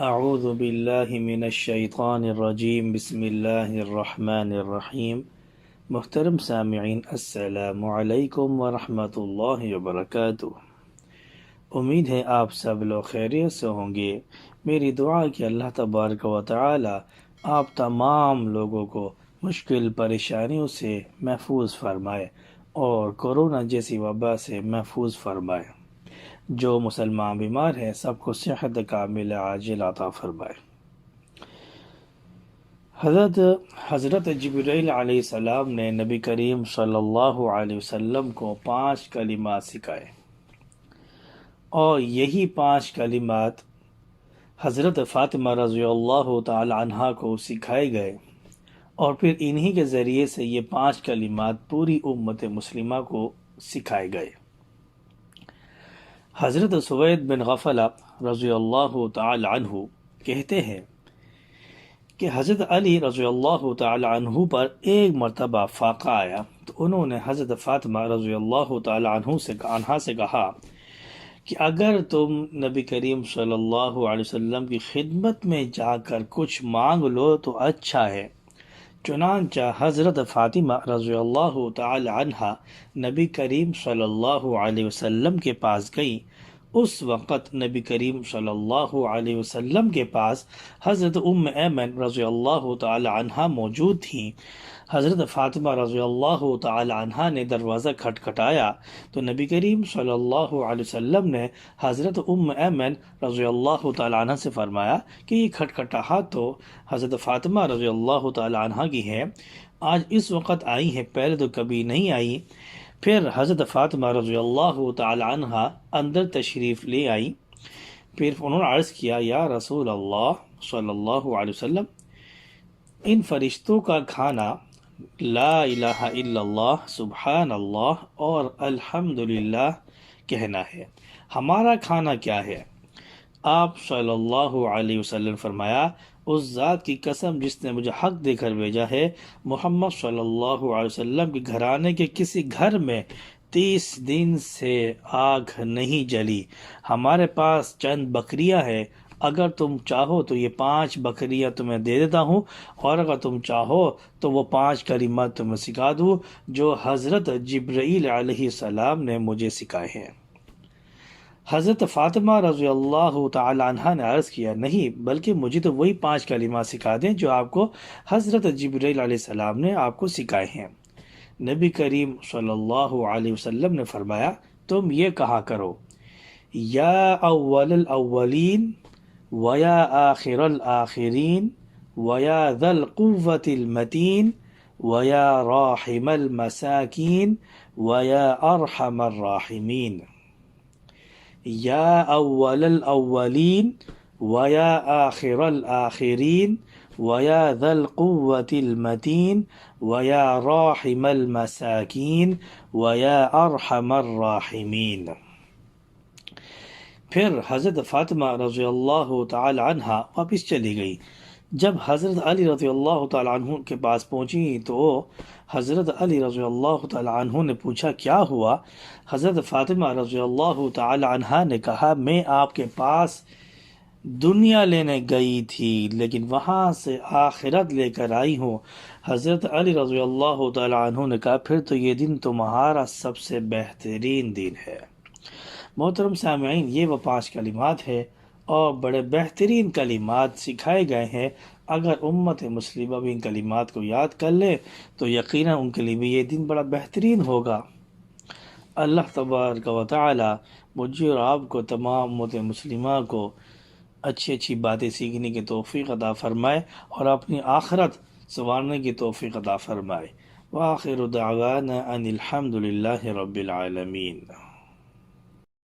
اعوذ باللہ من الشیطان الرجیم بسم اللہ الرحمن الرحیم۔ محترم سامعین، السلام علیکم ورحمۃ اللہ وبرکاتہ۔ امید ہے آپ سب لوگ خیریت سے ہوں گے۔ میری دعا کہ اللہ تبارک و تعالی آپ تمام لوگوں کو مشکل پریشانیوں سے محفوظ فرمائے اور کورونا جیسی وبا سے محفوظ فرمائے۔ جو مسلمان بیمار ہیں سب کو صحت کامل عاجل عطا فرمائے۔ حضرت جبرائیل علیہ السلام نے نبی کریم صلی اللہ علیہ وسلم کو 5 کلمات سکھائے، اور یہی 5 کلمات حضرت فاطمہ رضی اللہ تعالی عنہا کو سکھائے گئے، اور پھر انہی کے ذریعے سے یہ 5 کلمات پوری امت مسلمہ کو سکھائے گئے۔ حضرت سوید بن غفلہ رضی اللہ تعالی عنہ کہتے ہیں کہ حضرت علی رضی اللہ تعالی عنہ پر ایک مرتبہ فاقہ آیا تو انہوں نے حضرت فاطمہ رضی اللہ تعالی عنہا سے کہا کہ اگر تم نبی کریم صلی اللہ علیہ وسلم کی خدمت میں جا کر کچھ مانگ لو تو اچھا ہے۔ چنانچہ حضرت فاطمہ رضی اللہ تعالی عنہا نبی کریم صلی اللہ علیہ وسلم کے پاس گئی۔ اس وقت نبی کریم صلی اللہ علیہ وسلم کے پاس حضرت ام ایمن رضی اللہ تعالی عنہا موجود تھیں۔ حضرت فاطمہ رضی اللہ تعالی عنہا نے دروازہ کھٹکھٹایا تو نبی کریم صلی اللہ علیہ وسلم نے حضرت ام ایمن رضی اللہ تعالی عنہ سے فرمایا کہ یہ کھٹکھٹاہٹ تو حضرت فاطمہ رضی اللہ تعالی عنہ کی ہے، آج اس وقت آئی ہیں، پہلے تو کبھی نہیں آئی۔ پھر حضرت فاطمہ رضی اللہ تعالی عنہ اندر تشریف لے آئی۔ پھر انہوں نے عرض کیا، یا رسول اللہ صلی اللہ علیہ وسلم، ان فرشتوں کا کھانا لا الہ الا اللہ، سبحان اللہ اور الحمدللہ کہنا ہے، ہمارا کھانا کیا ہے؟ آپ صلی اللہ علیہ وسلم فرمایا، اس ذات کی قسم جس نے مجھے حق دے کر بھیجا ہے، محمد صلی اللہ علیہ وسلم کے گھرانے کے کسی گھر میں 30 دن سے آگ نہیں جلی۔ ہمارے پاس چند بکریاں ہیں، اگر تم چاہو تو یہ 5 بکریاں تمہیں دے دیتا ہوں، اور اگر تم چاہو تو وہ 5 کلمات تمہیں سکھا دوں جو حضرت جبرائیل علیہ السلام نے مجھے سکھائے ہیں۔ حضرت فاطمہ رضی اللہ تعالی عنہ نے عرض کیا، نہیں بلکہ مجھے تو وہی 5 کلمات سکھا دیں جو آپ کو حضرت جبرائیل علیہ السلام نے آپ کو سکھائے ہیں۔ نبی کریم صلی اللہ علیہ وسلم نے فرمایا، تم یہ کہا کرو، یا اول الاولین ویا آخر الآخرین ویا ذا القوة المتین ویا راحم المساکین ویا ارحم الراحمین۔ یا اول الاولین ویا آخر الآخرین ویا ذا القوة المتین ویا راحم المساکین ویا ارحم الراحمین۔ پھر حضرت فاطمہ رضی اللہ تعالی عنہ واپس چلی گئی۔ جب حضرت علی رضی اللہ تعالی عنہ کے پاس پہنچی تو حضرت علی رضی اللہ تعالی عنہ نے پوچھا، کیا ہوا؟ حضرت فاطمہ رضی اللہ تعالی عنہ نے کہا، میں آپ کے پاس دنیا لینے گئی تھی لیکن وہاں سے آخرت لے کر آئی ہوں۔ حضرت علی رضی اللہ تعالی عنہ نے کہا، پھر تو یہ دن تمہارا سب سے بہترین دن ہے۔ محترم سامعین، یہ وہ 5 کلمات ہیں اور بڑے بہترین کلمات سکھائے گئے ہیں۔ اگر امت مسلمہ بھی ان کلمات کو یاد کر لے تو یقیناً ان کے لیے بھی یہ دن بڑا بہترین ہوگا۔ اللہ تبارک و تعالی مجھے اور آپ کو، تمام امت مسلمہ کو اچھی اچھی باتیں سیکھنے کی توفیق عطا فرمائے اور اپنی آخرت سنوارنے کی توفیق عطا فرمائے۔ وآخر دعوانا ان الحمد للہ رب العالمین۔